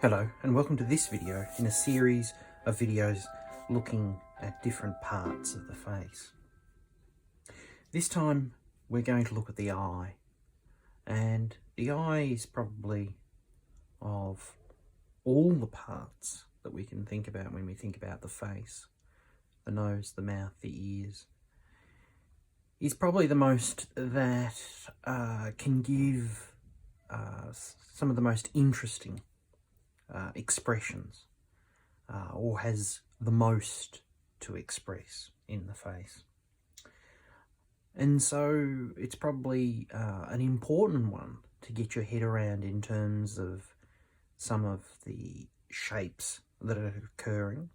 Hello and welcome to this video in a series of videos looking at different parts of the face. This time we're going to look at the eye, and the eye is probably, of all the parts that we can think about when we think about the face, the nose, the mouth, the ears, is probably the most that can give some of the most interesting expressions, or has the most to express in the face. And so it's probably an important one to get your head around in terms of some of the shapes that are occurring,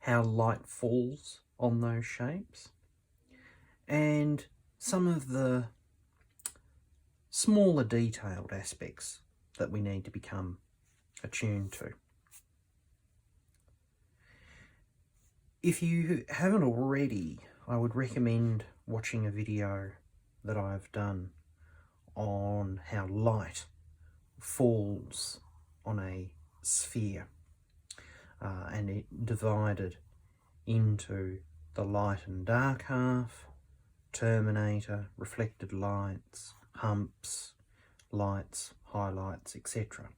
how light falls on those shapes, and some of the smaller detailed aspects that we need to become attuned to. If you haven't already, I would recommend watching a video that I've done on how light falls on a sphere, and it divided into the light and dark half, terminator, reflected lights, humps, lights, highlights, etc.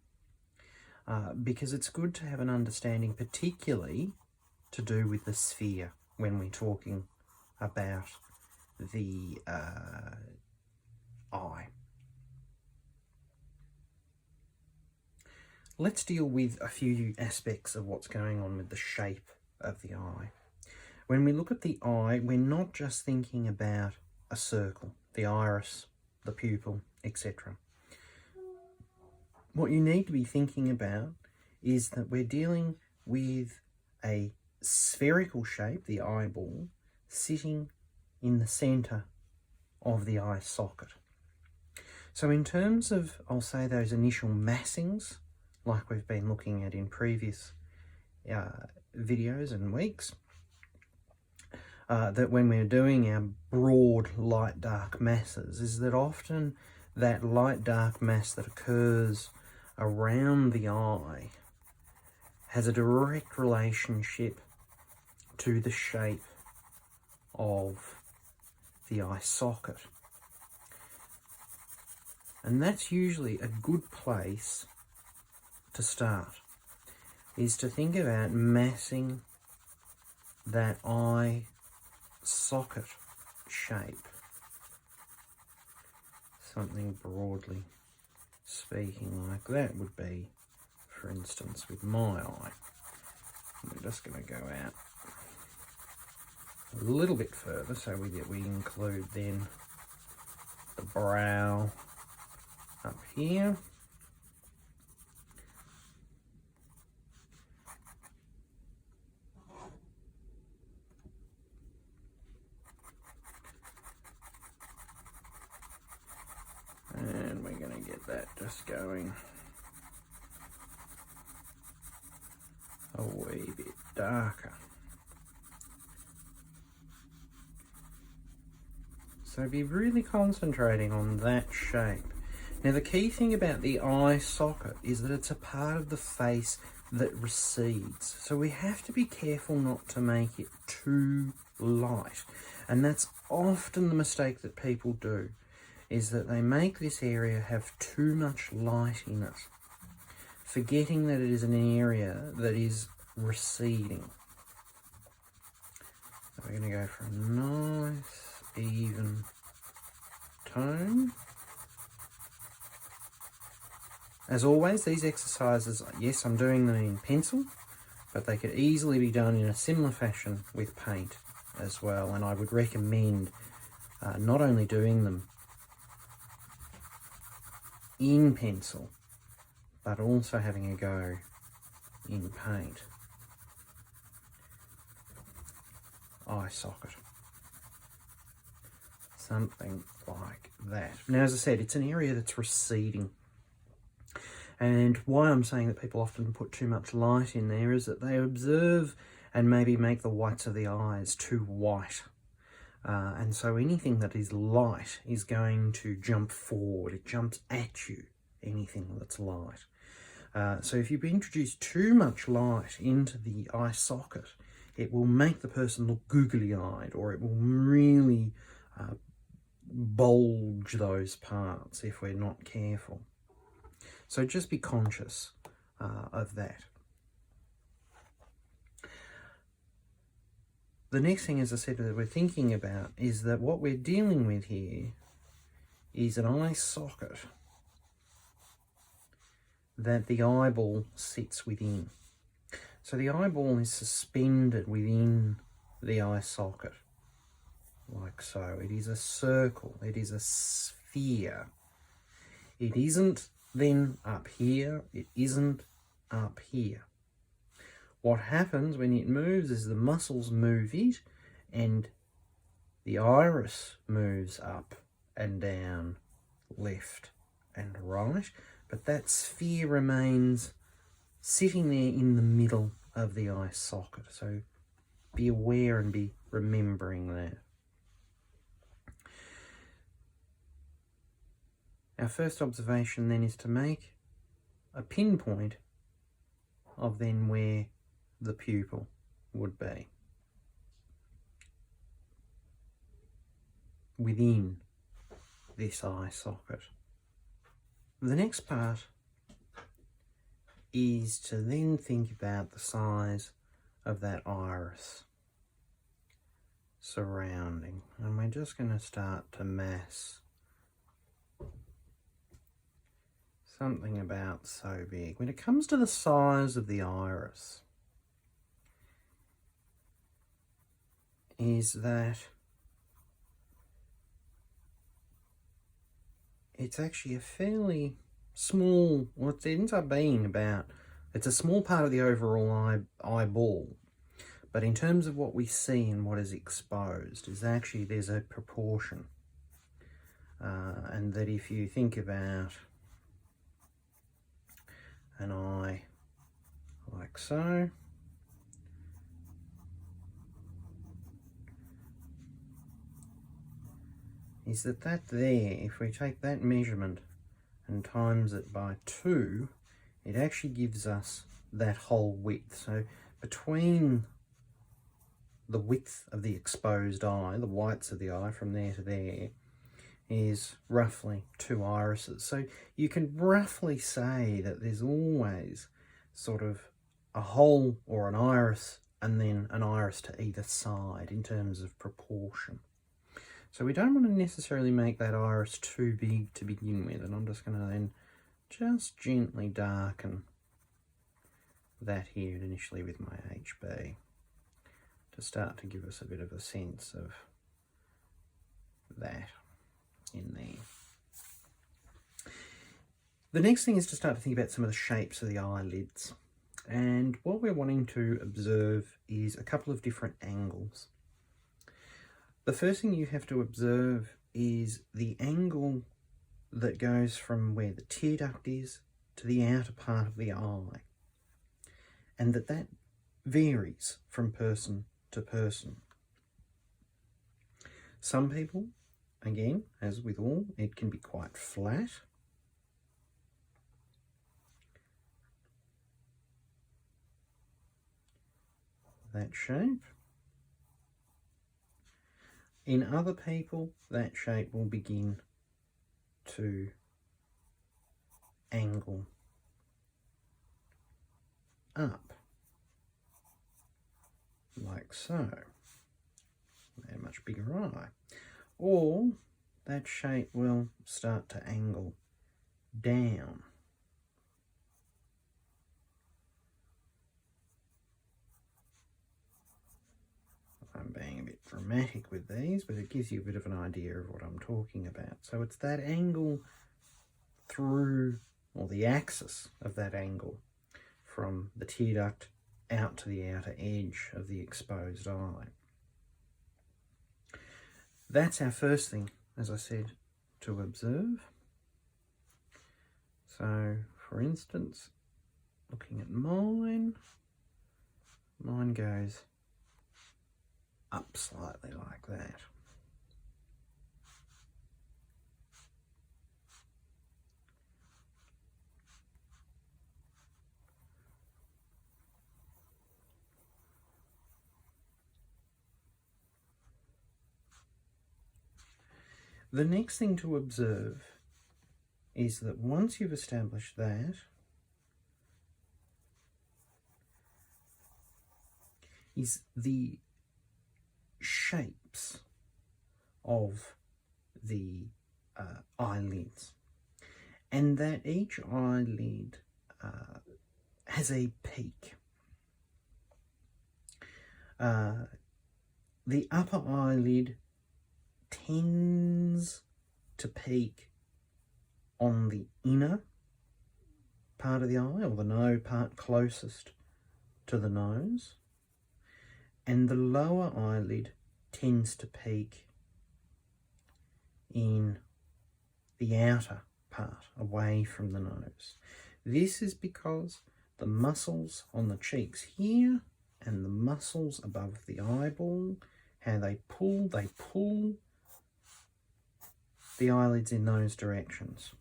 Because it's good to have an understanding, particularly to do with the sphere when we're talking about the eye. Let's deal with a few aspects of what's going on with the shape of the eye. When we look at the eye, we're not just thinking about a circle, the iris, the pupil, etc. What you need to be thinking about is that we're dealing with a spherical shape, the eyeball, sitting in the centre of the eye socket. So in terms of, I'll say, those initial massings, like we've been looking at in previous videos and weeks, that when we're doing our broad light-dark masses, is that often that light-dark mass that occurs around the eye has a direct relationship to the shape of the eye socket. And that's usually a good place to start, is to think about massing that eye socket shape. Something broadly speaking like that would be, for instance, with my eye. We're just going to go out a little bit further, so we include then the brow up here. And we're going to get that just going a wee bit darker. So be really concentrating on that shape. Now the key thing about the eye socket is that it's a part of the face that recedes. So we have to be careful not to make it too light. And that's often the mistake that people do, is that they make this area have too much light in it, forgetting that it is an area that is receding. So we're going to go for a nice, even tone. As always, these exercises, yes, I'm doing them in pencil, but they could easily be done in a similar fashion with paint as well. And I would recommend not only doing them in pencil, but also having a go in paint. Eye socket. Something like that. Now, as I said, it's an area that's receding. And why I'm saying that people often put too much light in there is that they observe and maybe make the whites of the eyes too white. And so anything that is light is going to jump forward. It jumps at you, anything that's light. So if you introduce too much light into the eye socket, it will make the person look googly-eyed, or it will really bulge those parts if we're not careful. So just be conscious of that. The next thing, as I said, that we're thinking about is that what we're dealing with here is an eye socket that the eyeball sits within. So the eyeball is suspended within the eye socket, like so. It is a circle, it is a sphere. It isn't then up here, it isn't up here. What happens when it moves is the muscles move it, and the iris moves up and down, left and right, but that sphere remains sitting there in the middle of the eye socket. So be aware and be remembering that. Our first observation then is to make a pinpoint of then where the pupil would be within this eye socket. The next part is to then think about the size of that iris surrounding, and we're just going to start to mass something about so big. When it comes to the size of the iris, is that it's actually a fairly small, well, it ends up being about, it's a small part of the overall eyeball, but in terms of what we see and what is exposed, is actually there's a proportion, and that if you think about an eye like so, is that there, if we take that measurement and times it by 2, it actually gives us that whole width. So between the width of the exposed eye, the whites of the eye from there to there, is roughly 2 irises. So you can roughly say that there's always sort of a hole or an iris and then an iris to either side in terms of proportion. So we don't want to necessarily make that iris too big to begin with, and I'm just going to then just gently darken that here initially with my HB to start to give us a bit of a sense of that in there. The next thing is to start to think about some of the shapes of the eyelids, and what we're wanting to observe is a couple of different angles. The first thing you have to observe is the angle that goes from where the tear duct is to the outer part of the eye, and that varies from person to person. Some people, again, as with all, it can be quite flat. That shape. In other people, that shape will begin to angle up, like so. A much bigger eye. Or that shape will start to angle down. I'm being a bit dramatic with these, but it gives you a bit of an idea of what I'm talking about. So it's that angle through, or the axis of that angle, from the tear duct out to the outer edge of the exposed eye. That's our first thing, as I said, to observe. So, for instance, looking at mine goes up slightly like that. The next thing to observe is that once you've established that, is the shapes of the eyelids, and that each eyelid has a peak. The upper eyelid tends to peak on the inner part of the eye, or the nose part closest to the nose, and the lower eyelid tends to peak in the outer part, away from the nose. This is because the muscles on the cheeks here and the muscles above the eyeball, how they pull the eyelids in those directions.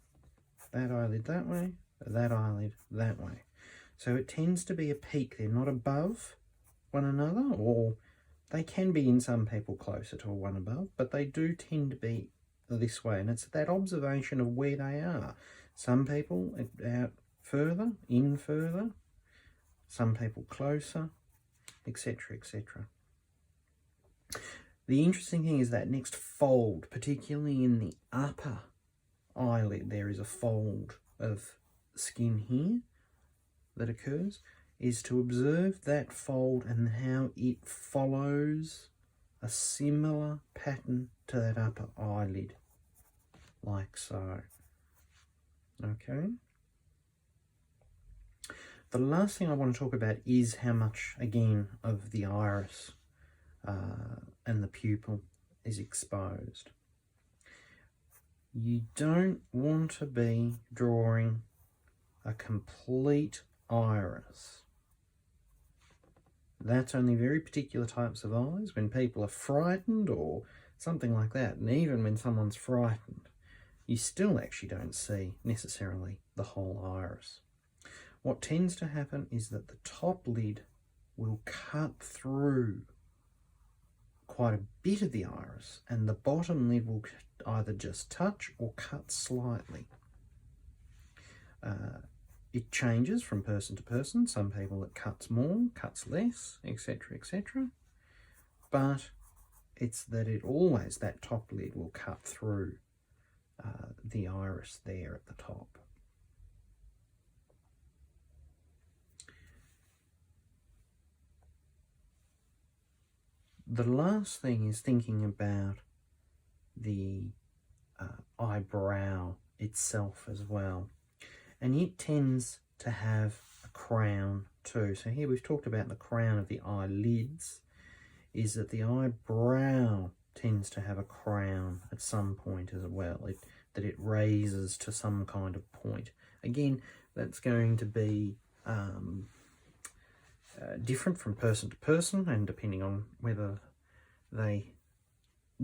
That eyelid that way, that eyelid that way. So it tends to be a peak. They're not above one another, or they can be in some people closer to one above, but they do tend to be this way. And it's that observation of where they are. Some people out further, in further, some people closer, etc., etc. The interesting thing is that next fold, particularly in the upper eyelid, there is a fold of skin here that occurs, is to observe that fold and how it follows a similar pattern to that upper eyelid, like so. Okay. The last thing I want to talk about is how much, again, of the iris and the pupil is exposed. You don't want to be drawing a complete iris. That's only very particular types of eyes, when people are frightened or something like that. And even when someone's frightened, you still actually don't see necessarily the whole iris. What tends to happen is that the top lid will cut through quite a bit of the iris, and the bottom lid will either just touch or cut slightly. It changes from person to person. Some people it cuts more, cuts less, etc., etc. But it's that it always, that top lid will cut through the iris there at the top. The last thing is thinking about the eyebrow itself as well. And it tends to have a crown too. So here we've talked about the crown of the eyelids, is that the eyebrow tends to have a crown at some point as well, that it raises to some kind of point. Again, that's going to be different from person to person, and depending on whether they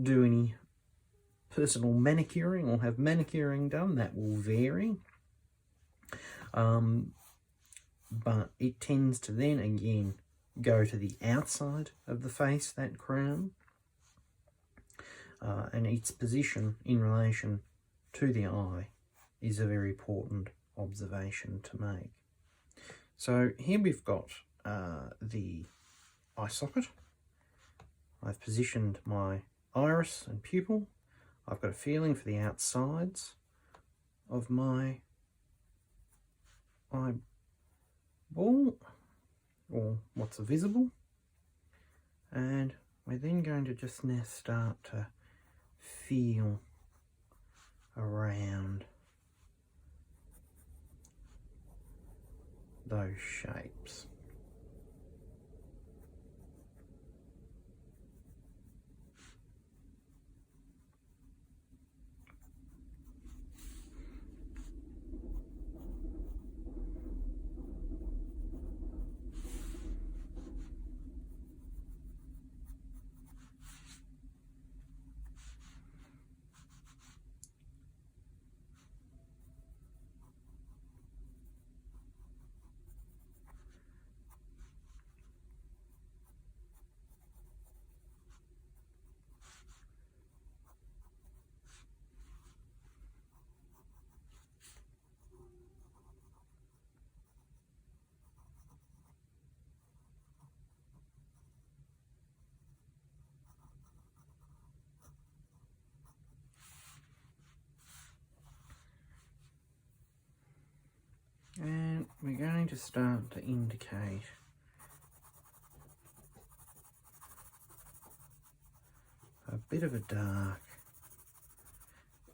do any personal manicuring or have manicuring done, that will vary. But it tends to then again go to the outside of the face, that crown, and its position in relation to the eye is a very important observation to make. So here we've got the eye socket. I've positioned my iris and pupil. I've got a feeling for the outsides of my eyeball, or what's visible, and we're then going to just now start to feel around those shapes. to start to indicate a bit of a dark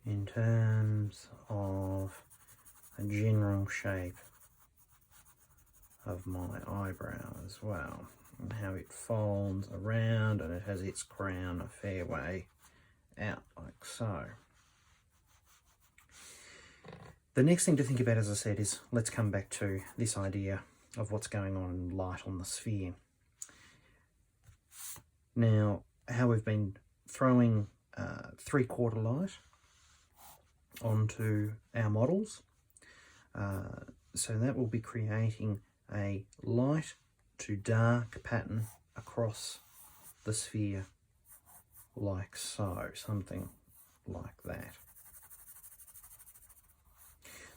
in terms of a general shape of my eyebrow as well, and how it folds around and it has its crown a fair way out like so. The next thing to think about, as I said, is let's come back to this idea of what's going on in light on the sphere. Now, how we've been throwing 3/4 light onto our models, so that will be creating a light to dark pattern across the sphere like so, something like that.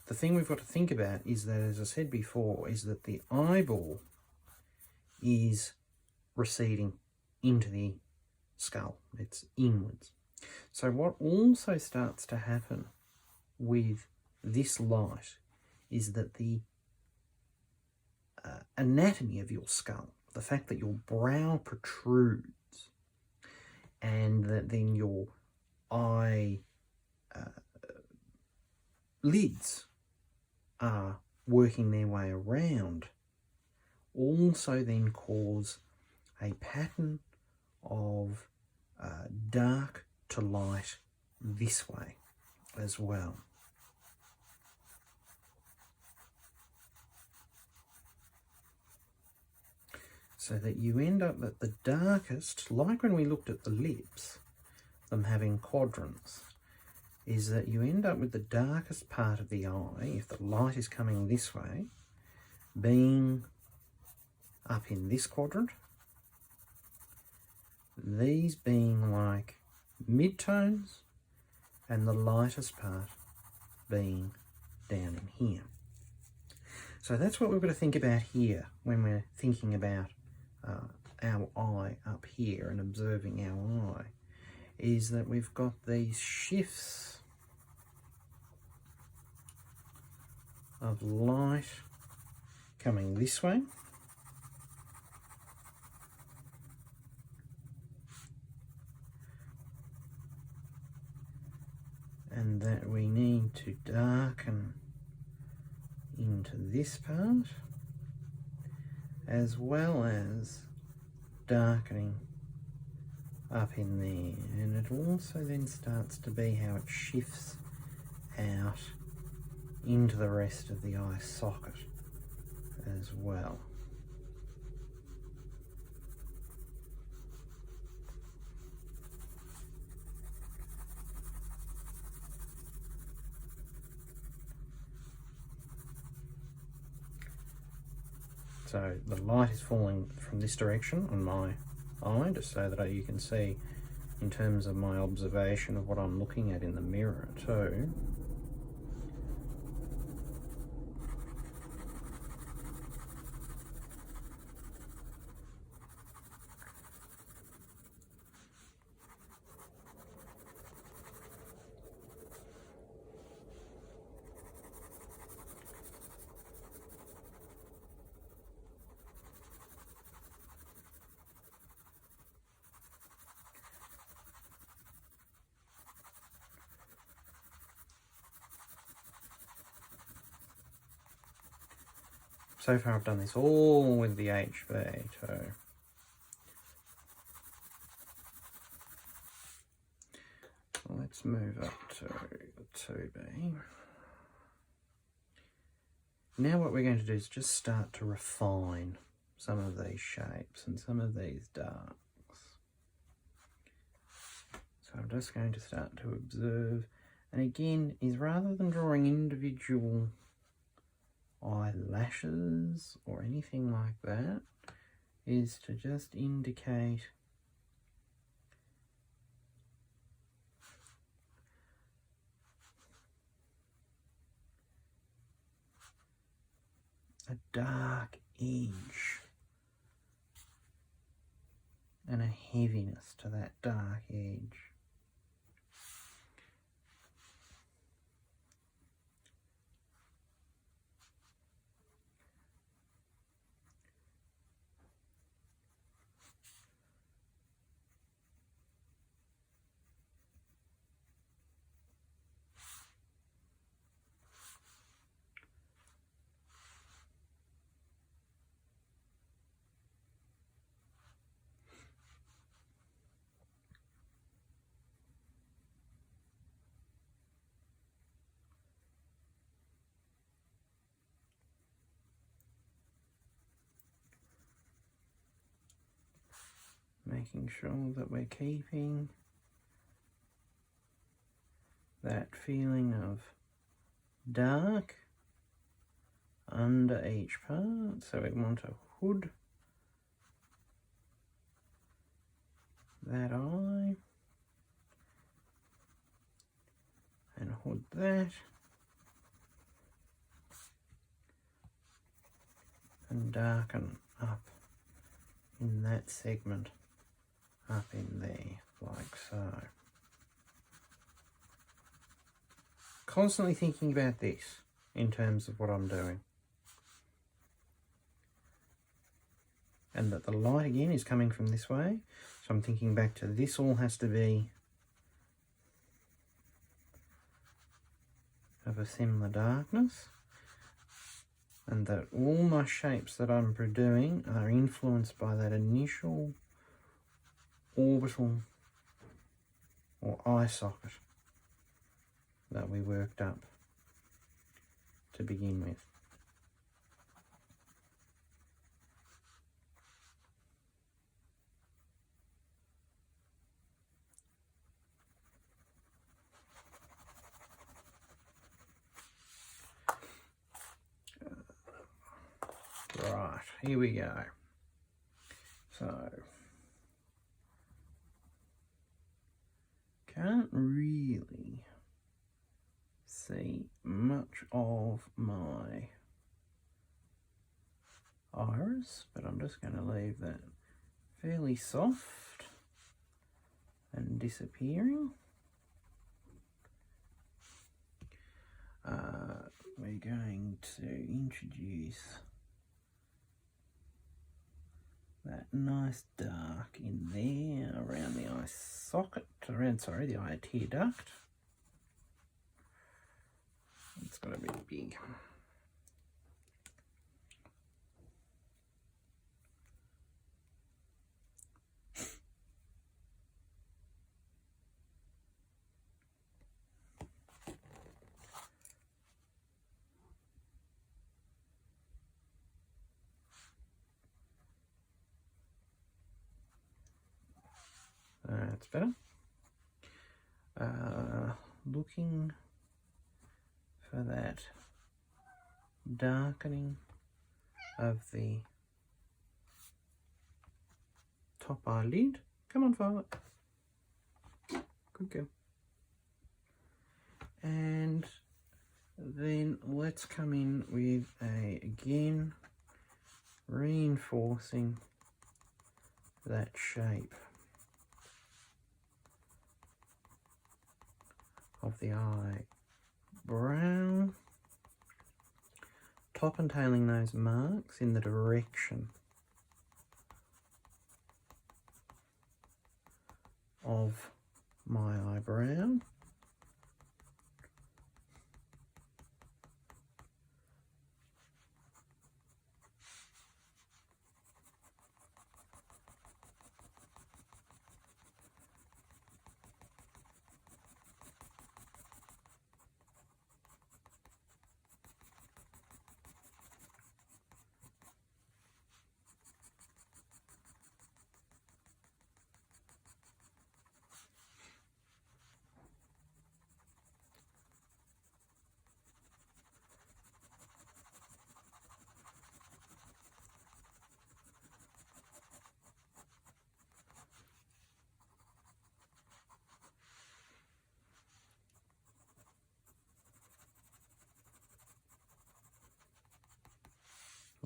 The thing we've got to think about is that, as I said before, is that the eyeball is receding into the skull. It's inwards. So what also starts to happen with this light is that the anatomy of your skull, the fact that your brow protrudes and that then your eye lids are working their way around, also then cause a pattern of dark to light this way as well. So that you end up at the darkest, like when we looked at the lips, them having quadrants, is that you end up with the darkest part of the eye, if the light is coming this way, being up in this quadrant, these being like mid-tones, and the lightest part being down in here. So that's what we've got to think about here when we're thinking about our eye up here and observing our eye, is that we've got these shifts of light coming this way, and that we need to darken into this part, as well as darkening up in there. And it also then starts to be how it shifts out into the rest of the eye socket as well. So the light is falling from this direction on my eye, just so that you can see in terms of my observation of what I'm looking at in the mirror too. So far I've done this all with the HV too. Let's move up to the 2B. Now what we're going to do is just start to refine some of these shapes and some of these darks. So I'm just going to start to observe, and again, is rather than drawing individual eyelashes or anything like that, is to just indicate a dark edge and a heaviness to that dark edge. making sure that we're keeping that feeling of dark under each part. So we want to hood that eye and hood that, and darken up in that segment up in there, like so. Constantly thinking about this in terms of what I'm doing. And that the light again is coming from this way. So I'm thinking back to this all has to be of a similar darkness. And that all my shapes that I'm doing are influenced by that initial orbital or eye socket that we worked up to begin with. Right, here we go. So, can't really see much of my iris, but I'm just going to leave that fairly soft and disappearing. We're going to introduce that nice dark in there around the eye socket, the eye tear duct. It's got to be big. That's better. Looking for that darkening of the top eyelid. Come on, Violet. Good girl. And then let's come in with again, reinforcing that shape of the eyebrow, top and tailing those marks in the direction of my eyebrow.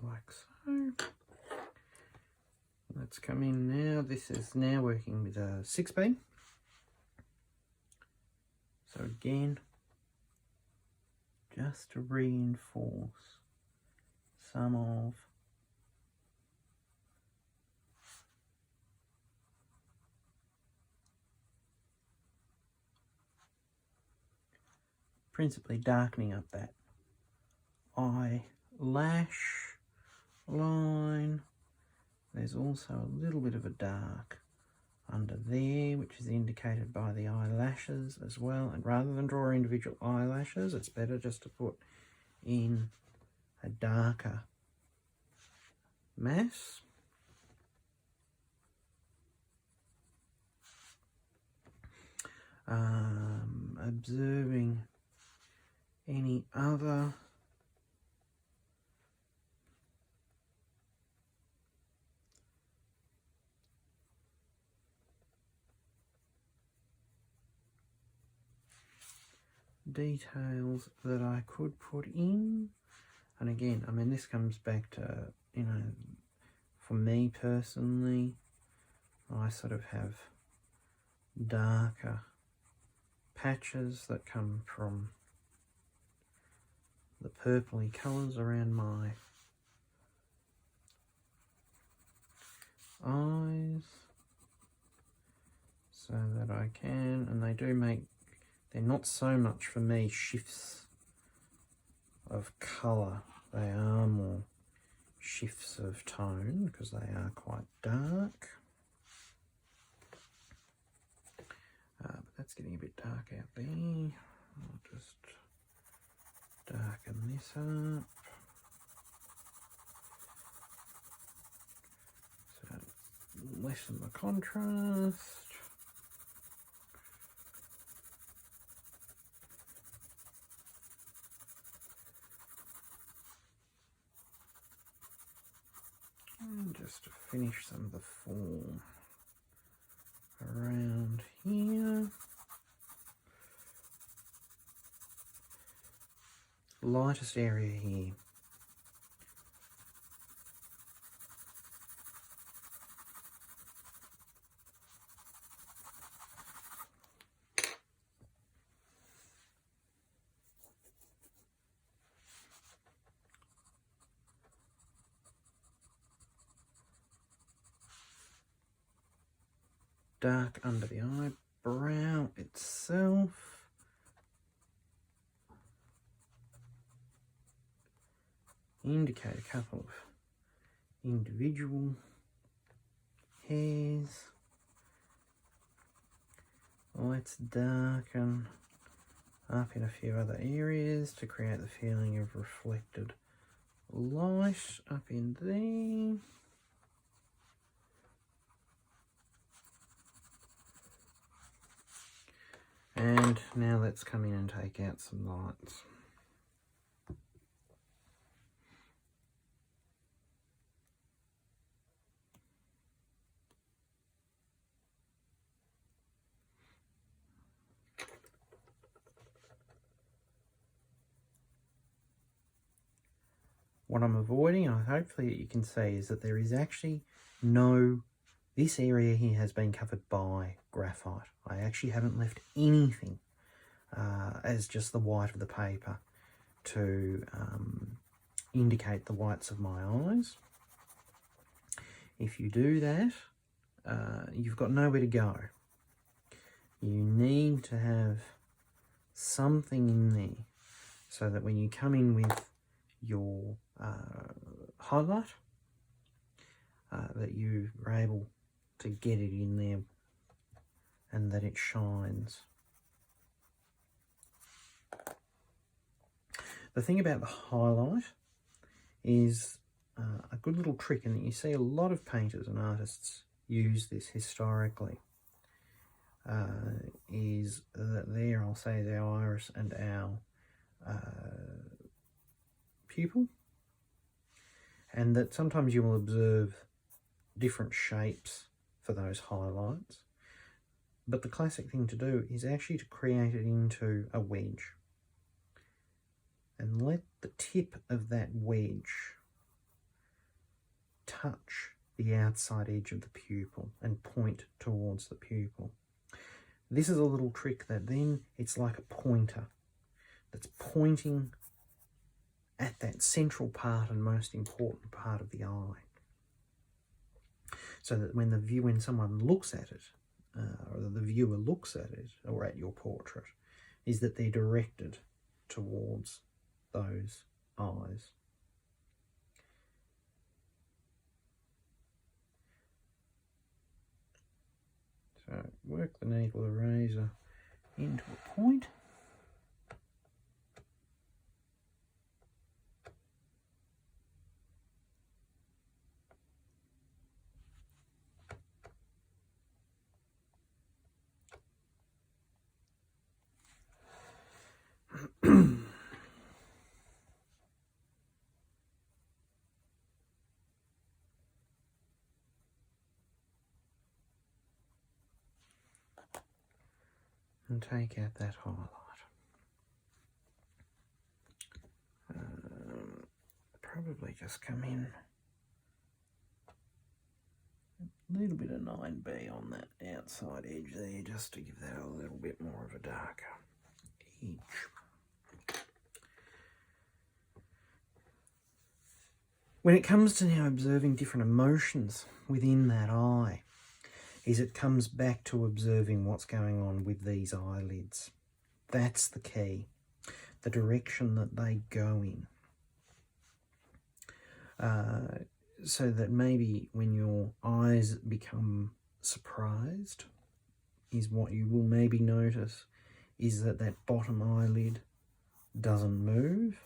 Like so. Let's come in now. This is now working with a 6B. So again, just to reinforce some of principally darkening up that eyelash line. There's also a little bit of a dark under there, which is indicated by the eyelashes as well. And rather than draw individual eyelashes, it's better just to put in a darker mass. observing any other details that I could put in. And again, I mean, this comes back to, you know, for me personally, I sort of have darker patches that come from the purpley colours around my eyes, so that I can, and they do make, they're not so much for me shifts of colour, they are more shifts of tone because they are quite dark. But that's getting a bit dark out there. I'll just darken this up. So lessen the contrast. And just to finish some of the form around here. Lightest area here. Dark under the eyebrow itself. Indicate a couple of individual hairs. Let's darken up in a few other areas to create the feeling of reflected light up in there. And now let's come in and take out some lights. What I'm avoiding, and hopefully you can see, is that there is actually no, this area here has been covered by graphite. I actually haven't left anything as just the white of the paper to indicate the whites of my eyes. If you do that, you've got nowhere to go. You need to have something in there so that when you come in with your highlight, that you are able to get it in there and that it shines. The thing about the highlight is a good little trick, and you see a lot of painters and artists use this historically, is that there, I'll say, is our iris and our pupil, and that sometimes you will observe different shapes for those highlights, but the classic thing to do is actually to create it into a wedge and let the tip of that wedge touch the outside edge of the pupil and point towards the pupil. This is a little trick that then it's like a pointer that's pointing at that central part and most important part of the eye, so that when someone looks at it, or the viewer looks at it, or at your portrait, is that they're directed towards those eyes. So work the needle eraser into a point. and take out that highlight. Probably just come in a little bit of 9B on that outside edge there, just to give that a little bit more of a darker edge. When it comes to now observing different emotions within that eye, it comes back to observing what's going on with these eyelids. That's the key, the direction that they go in. So that maybe when your eyes become surprised, is what you will maybe notice is that that bottom eyelid doesn't move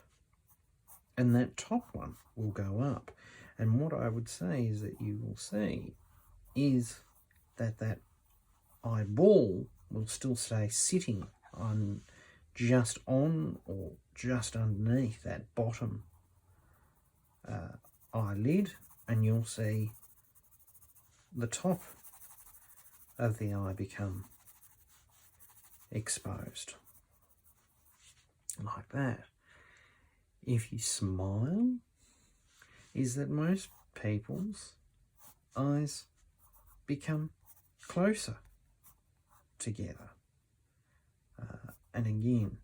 and that top one will go up. And what I would say is that you will see is that that eyeball will still stay sitting on just on or just underneath that bottom eyelid, and you'll see the top of the eye become exposed like that. If you smile, is that most people's eyes become closer together. And again,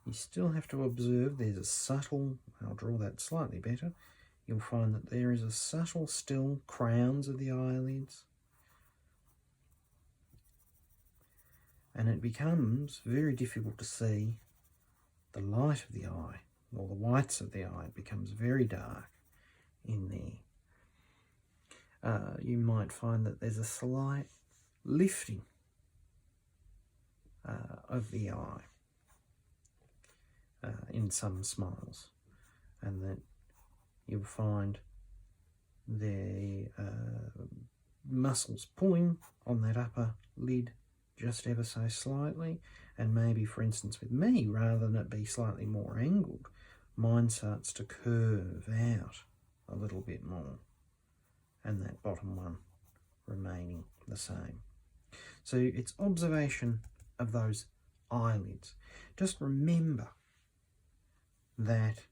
you still have to observe there's a subtle, I'll draw that slightly better, you'll find that there is a subtle still crowns of the eyelids, and it becomes very difficult to see the light of the eye, or the whites of the eye. It becomes very dark in there. You might find that there's a slight lifting of the eye in some smiles, and that you'll find the muscles pulling on that upper lid just ever so slightly, and maybe, for instance, with me, rather than it be slightly more angled, mine starts to curve out a little bit more, and that bottom one remaining the same. So it's observation of those eyelids. Just remember that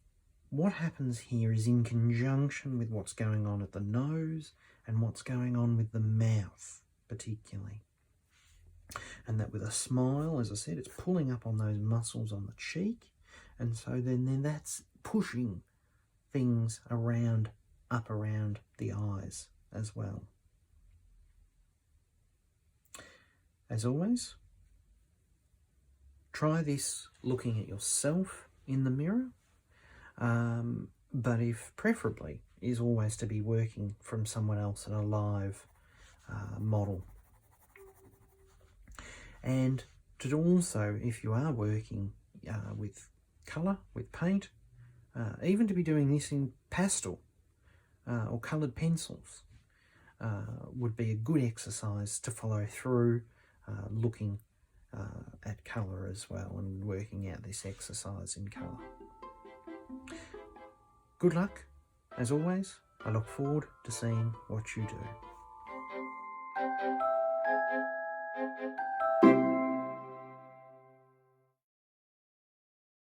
what happens here is in conjunction with what's going on at the nose and what's going on with the mouth particularly. And that with a smile, as I said, it's pulling up on those muscles on the cheek, and so then that's pushing things around, up around the eyes as well. As always, try this looking at yourself in the mirror, but if preferably is always to be working from someone else in a live model. And to also, if you are working with colour, with paint, even to be doing this in pastel or coloured pencils would be a good exercise to follow through, looking at colour as well and working out this exercise in colour. Good luck, as always. I look forward to seeing what you do.